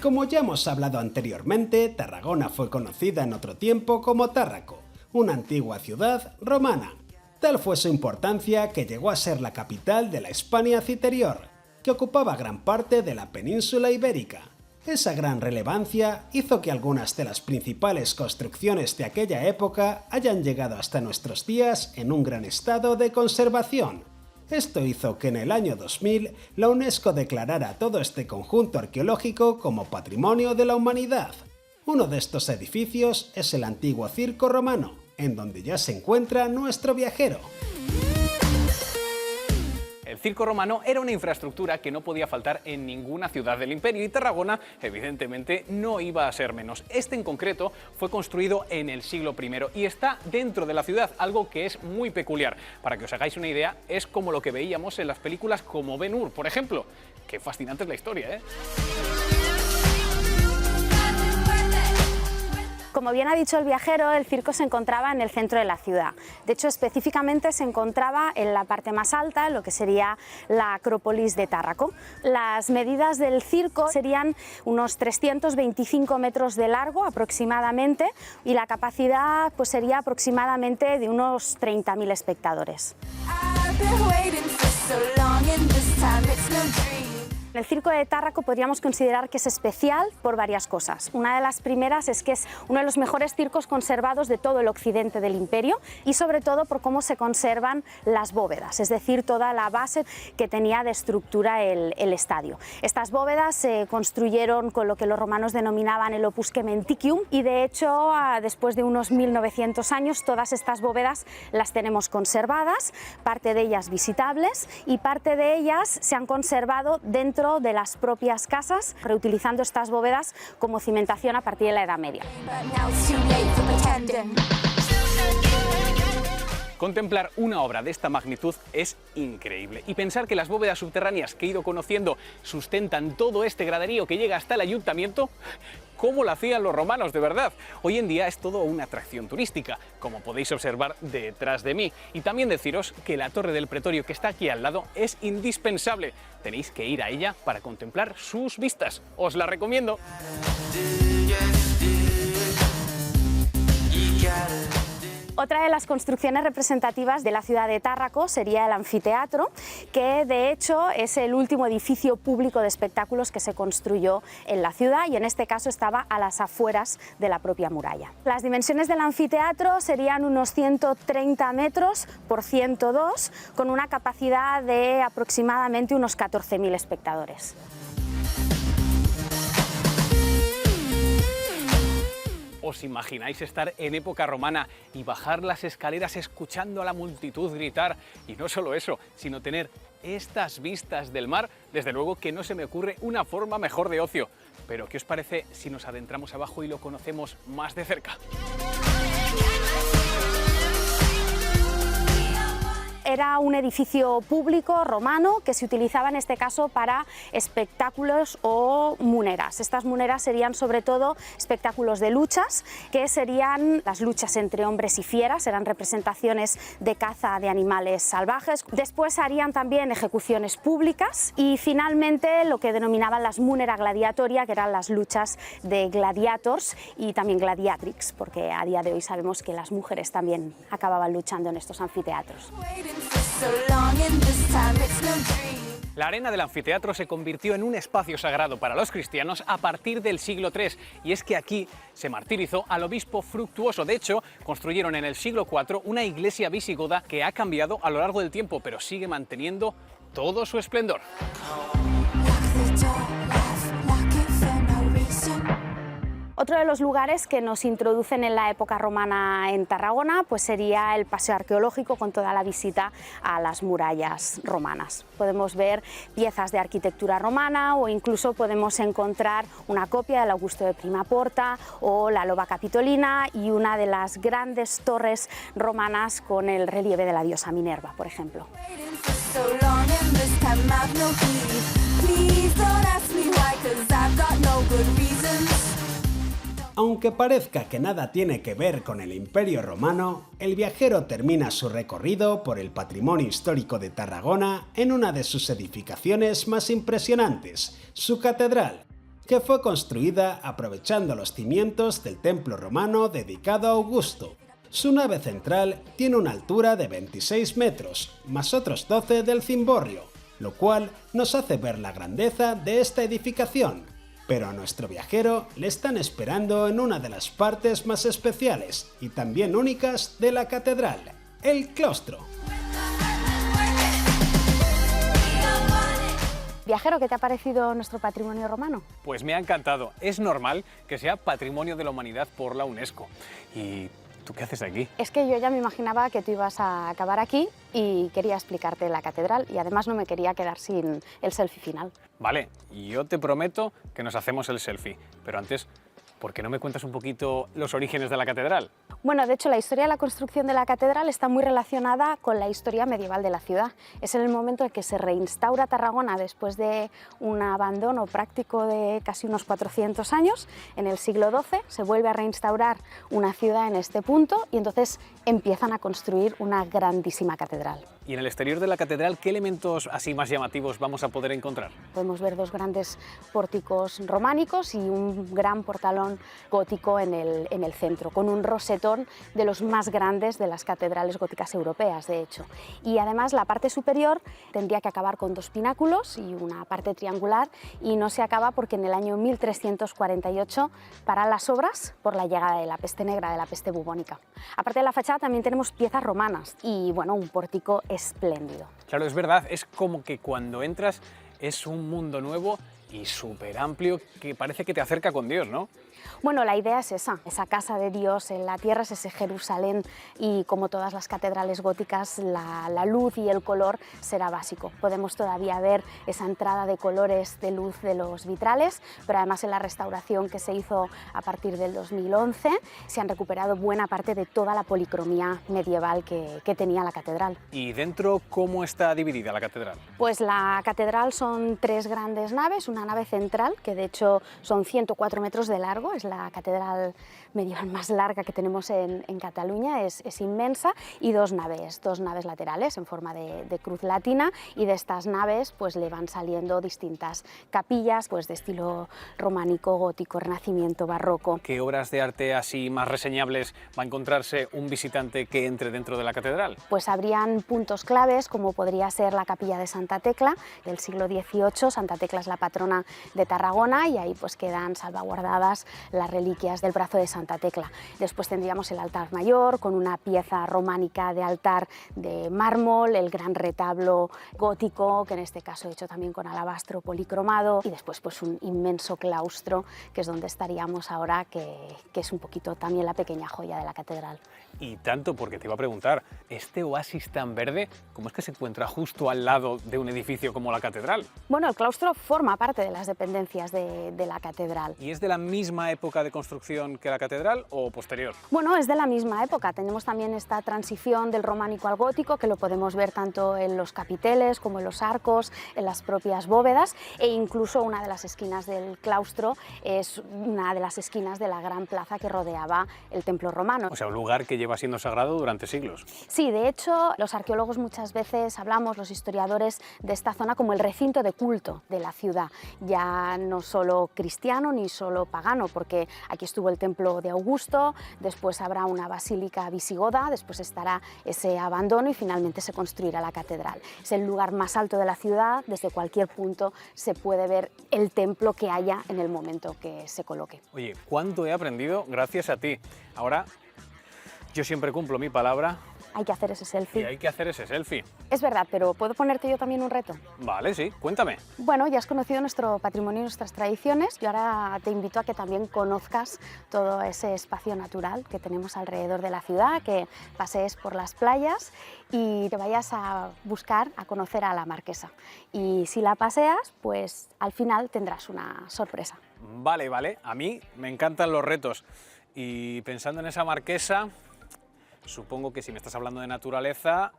Como ya hemos hablado anteriormente, Tarragona fue conocida en otro tiempo como Tárraco, una antigua ciudad romana. Tal fue su importancia que llegó a ser la capital de la Hispania Citerior, que ocupaba gran parte de la península ibérica. Esa gran relevancia hizo que algunas de las principales construcciones de aquella época hayan llegado hasta nuestros días en un gran estado de conservación. Esto hizo que en el año 2000 la UNESCO declarara todo este conjunto arqueológico como Patrimonio de la Humanidad. Uno de estos edificios es el antiguo Circo Romano, en donde ya se encuentra nuestro viajero. El Circo Romano era una infraestructura que no podía faltar en ninguna ciudad del imperio y Tarragona, evidentemente, no iba a ser menos. Este en concreto fue construido en el siglo I y está dentro de la ciudad, algo que es muy peculiar. Para que os hagáis una idea, es como lo que veíamos en las películas como Ben-Hur, por ejemplo. Qué fascinante es la historia, ¿eh? Como bien ha dicho el viajero, el circo se encontraba en el centro de la ciudad. De hecho, específicamente se encontraba en la parte más alta, en lo que sería la Acrópolis de Tárraco. Las medidas del circo serían unos 325 metros de largo aproximadamente y la capacidad pues, sería aproximadamente de unos 30.000 espectadores. El circo de Tárraco podríamos considerar que es especial por varias cosas. Una de las primeras es que es uno de los mejores circos conservados de todo el occidente del imperio y sobre todo por cómo se conservan las bóvedas, es decir, toda la base que tenía de estructura el estadio. Estas bóvedas se construyeron con lo que los romanos denominaban el opus cementicium y de hecho después de unos 1900 años todas estas bóvedas las tenemos conservadas, parte de ellas visitables y parte de ellas se han conservado dentro de las propias casas, reutilizando estas bóvedas como cimentación a partir de la Edad Media. Contemplar una obra de esta magnitud es increíble y pensar que las bóvedas subterráneas que he ido conociendo sustentan todo este graderío que llega hasta el ayuntamiento, ¿cómo lo hacían los romanos de verdad? Hoy en día es todo una atracción turística, como podéis observar detrás de mí. Y también deciros que la torre del pretorio que está aquí al lado es indispensable. Tenéis que ir a ella para contemplar sus vistas. Os la recomiendo. Otra de las construcciones representativas de la ciudad de Tárraco sería el anfiteatro, que de hecho es el último edificio público de espectáculos que se construyó en la ciudad y en este caso estaba a las afueras de la propia muralla. Las dimensiones del anfiteatro serían unos 130 metros por 102, con una capacidad de aproximadamente unos 14.000 espectadores. ¿Os imagináis estar en época romana y bajar las escaleras escuchando a la multitud gritar? Y no solo eso, sino tener estas vistas del mar. Desde luego que no se me ocurre una forma mejor de ocio. Pero ¿qué os parece si nos adentramos abajo y lo conocemos más de cerca? Era un edificio público romano que se utilizaba en este caso para espectáculos o muneras. Estas muneras serían sobre todo espectáculos de luchas, que serían las luchas entre hombres y fieras, eran representaciones de caza de animales salvajes. Después harían también ejecuciones públicas y finalmente lo que denominaban las munera gladiatoria, que eran las luchas de gladiators y también gladiatrix, porque a día de hoy sabemos que las mujeres también acababan luchando en estos anfiteatros. La arena del anfiteatro se convirtió en un espacio sagrado para los cristianos a partir del siglo III, y es que aquí se martirizó al obispo Fructuoso. De hecho, construyeron en el siglo IV una iglesia visigoda que ha cambiado a lo largo del tiempo, pero sigue manteniendo todo su esplendor. Otro de los lugares que nos introducen en la época romana en Tarragona pues sería el paseo arqueológico con toda la visita a las murallas romanas. Podemos ver piezas de arquitectura romana o incluso podemos encontrar una copia del Augusto de Prima Porta o la Loba Capitolina y una de las grandes torres romanas con el relieve de la diosa Minerva, por ejemplo. Aunque parezca que nada tiene que ver con el Imperio Romano, el viajero termina su recorrido por el patrimonio histórico de Tarragona en una de sus edificaciones más impresionantes, su catedral. que fue construida aprovechando los cimientos del templo romano dedicado a Augusto. Su nave central tiene una altura de 26 metros, más otros 12 del cimborrio, lo cual nos hace ver la grandeza de esta edificación. Pero a nuestro viajero le están esperando en una de las partes más especiales y también únicas de la catedral, el claustro. Viajero, ¿qué te ha parecido nuestro patrimonio romano? Pues me ha encantado. Es normal que sea Patrimonio de la Humanidad por la UNESCO. ¿Y tú qué haces aquí? Es que yo ya me imaginaba que tú ibas a acabar aquí y quería explicarte la catedral y además no me quería quedar sin el selfie final. Vale, yo te prometo que nos hacemos el selfie, pero antes, ¿por qué no me cuentas un poquito los orígenes de la catedral? Bueno, de hecho, la historia de la construcción de la catedral está muy relacionada con la historia medieval de la ciudad. Es en el momento en que se reinstaura Tarragona después de un abandono práctico de casi unos 400 años. En el siglo XII se vuelve a reinstaurar una ciudad en este punto y entonces empiezan a construir una grandísima catedral. Y en el exterior de la catedral, ¿qué elementos así más llamativos vamos a poder encontrar? Podemos ver dos grandes pórticos románicos y un gran portalón gótico en el centro, con un rosetón de los más grandes de las catedrales góticas europeas, de hecho. Y además la parte superior tendría que acabar con dos pináculos y una parte triangular, y no se acaba porque en el año 1348 paran las obras por la llegada de la peste negra, de la peste bubónica. Aparte de la fachada también tenemos piezas romanas y bueno, un pórtico espléndido. Claro, es verdad, es como que cuando entras es un mundo nuevo y súper amplio que parece que te acerca con Dios, ¿no? Bueno, la idea es esa casa de Dios en la tierra, es ese Jerusalén, y como todas las catedrales góticas, la luz y el color será básico. Podemos todavía ver esa entrada de colores de luz de los vitrales, pero además en la restauración que se hizo a partir del 2011 se han recuperado buena parte de toda la policromía medieval que tenía la catedral. ¿Y dentro cómo está dividida la catedral? Pues la catedral son tres grandes naves, una nave central que de hecho son 104 metros de largo, es la catedral medieval más larga que tenemos en Cataluña, es inmensa, y dos naves laterales en forma de cruz latina, y de estas naves pues le van saliendo distintas capillas pues de estilo románico, gótico, renacimiento, barroco. ¿Qué obras de arte así más reseñables va a encontrarse un visitante que entre dentro de la catedral? Pues habrían puntos claves como podría ser la capilla de Santa Tecla del siglo XVIII. Santa Tecla es la patrona de Tarragona y ahí pues quedan salvaguardadas las reliquias del brazo de Santa Tecla. Después tendríamos el altar mayor con una pieza románica de altar de mármol, el gran retablo gótico, que en este caso hecho también con alabastro policromado, y después pues un inmenso claustro, que es donde estaríamos ahora, que es un poquito también la pequeña joya de la catedral. Y tanto, porque te iba a preguntar, este oasis tan verde, ¿cómo es que se encuentra justo al lado de un edificio como la catedral? Bueno, el claustro forma parte de las dependencias de la catedral. ¿Y es de la misma época de construcción que la catedral o posterior? Bueno, es de la misma época. Tenemos también esta transición del románico al gótico, que lo podemos ver tanto en los capiteles como en los arcos, en las propias bóvedas, e incluso una de las esquinas del claustro es una de las esquinas de la gran plaza que rodeaba el templo romano. O sea, un lugar que lleva siendo sagrado durante siglos. Sí, de hecho, los arqueólogos muchas veces hablamos, los historiadores, de esta zona como el recinto de culto de la ciudad, ya no solo cristiano ni solo pagano, porque aquí estuvo el templo de Augusto, después habrá una basílica visigoda, después estará ese abandono y finalmente se construirá la catedral. Es el lugar más alto de la ciudad, desde cualquier punto se puede ver el templo que haya en el momento que se coloque. Oye, ¿cuánto he aprendido gracias a ti? Ahora, yo siempre cumplo mi palabra. Hay que hacer ese selfie. Y hay que hacer ese selfie. Es verdad, pero ¿puedo ponerte yo también un reto? Vale, sí, cuéntame. Bueno, ya has conocido nuestro patrimonio y nuestras tradiciones. Yo ahora te invito a que también conozcas todo ese espacio natural que tenemos alrededor de la ciudad, que pasees por las playas y te vayas a buscar, a conocer a la Marquesa. Y si la paseas, pues al final tendrás una sorpresa. Vale, vale. A mí me encantan los retos. Y pensando en esa Marquesa, supongo que si me estás hablando de naturaleza,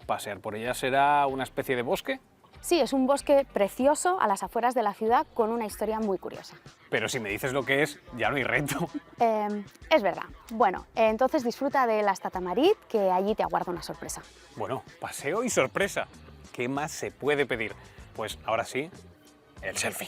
pasear por ella será una especie de bosque. Sí, es un bosque precioso a las afueras de la ciudad con una historia muy curiosa. Pero si me dices lo que es, ya no hay reto. Es verdad. Bueno, entonces disfruta de la Statamarit, que allí te aguarda una sorpresa. Bueno, paseo y sorpresa. ¿Qué más se puede pedir? Pues ahora sí, El selfie.